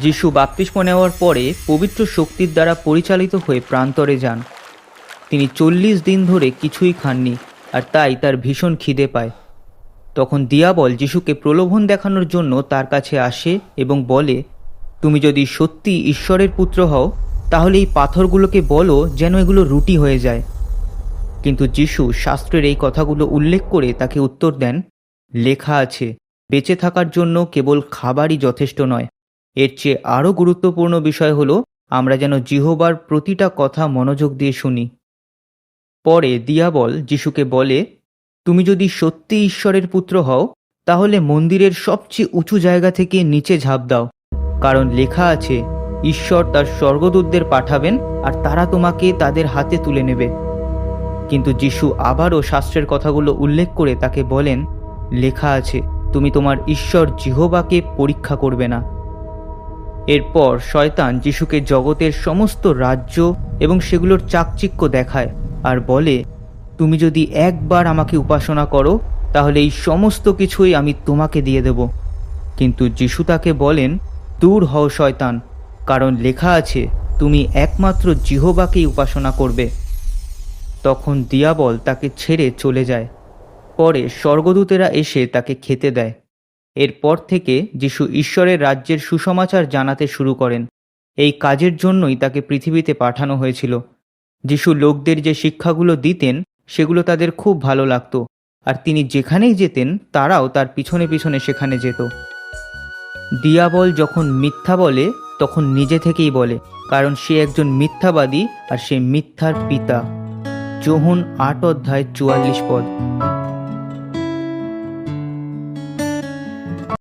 যিশু বাপ্তিস্ম নেওয়ার পরে পবিত্র শক্তির দ্বারা পরিচালিত হয়ে প্রান্তরে যান। তিনি 40 দিন ধরে কিছুই খাননি, আর তাই তার ভীষণ খিদে পায়। তখন দিয়াবল যিশুকে প্রলোভন দেখানোর জন্য তার কাছে আসে এবং বলে, তুমি যদি সত্যি ঈশ্বরের পুত্র হও তাহলে এই পাথরগুলোকে বলো যেন এগুলো রুটি হয়ে যায়। কিন্তু যিশু শাস্ত্রের এই কথাগুলো উল্লেখ করে তাকে উত্তর দেন, লেখা আছে, বেঁচে থাকার জন্য কেবল খাবারই যথেষ্ট নয়, এর চেয়ে আরও গুরুত্বপূর্ণ বিষয় হলো আমরা যেন জিহোবার প্রতিটা কথা মনোযোগ দিয়ে শুনি। পরে দিয়াবল যিশুকে বলে, তুমি যদি সত্যি ঈশ্বরের পুত্র হও তাহলে মন্দিরের সবচেয়ে উঁচু জায়গা থেকে নিচে ঝাঁপ দাও, কারণ লেখা আছে, ঈশ্বর তার স্বর্গদূতদের পাঠাবেন আর তারা তোমাকে তাদের হাতে তুলে নেবে। কিন্তু যিশু আবারও শাস্ত্রের কথাগুলো উল্লেখ করে তাকে বলেন, লেখা আছে, তুমি তোমার ঈশ্বর জিহোবাকে পরীক্ষা করবে না। এরপর শয়তান যিশুকে জগতের সমস্ত রাজ্য এবং সেগুলোর চাকচিক্য দেখায় আর বলে, তুমি যদি একবার আমাকে উপাসনা করো তাহলে এই সমস্ত কিছুই আমি তোমাকে দিয়ে দেব। কিন্তু যিশু তাকে বলেন, দূর হও শয়তান, কারণ লেখা আছে, তুমি একমাত্র জিহোবাকেই উপাসনা করবে। তখন দিয়াবল তাকে ছেড়ে চলে যায়। পরে স্বর্গদূতেরা এসে তাকে খেতে দেয়। এরপর থেকে যিশু ঈশ্বরের রাজ্যের সুসমাচার জানাতে শুরু করেন। এই কাজের জন্যই তাকে পৃথিবীতে পাঠানো হয়েছিল। যিশু লোকদের যে শিক্ষাগুলো দিতেন সেগুলো তাদের খুব ভালো লাগতো, আর তিনি যেখানেই যেতেন তারাও তার পিছনে পিছনে সেখানে যেত। দিয়াবল যখন মিথ্যা বলে তখন নিজে থেকেই বলে, কারণ সে একজন মিথ্যাবাদী আর সে মিথ্যার পিতা। যোহন 8 অধ্যায় 44 পদ।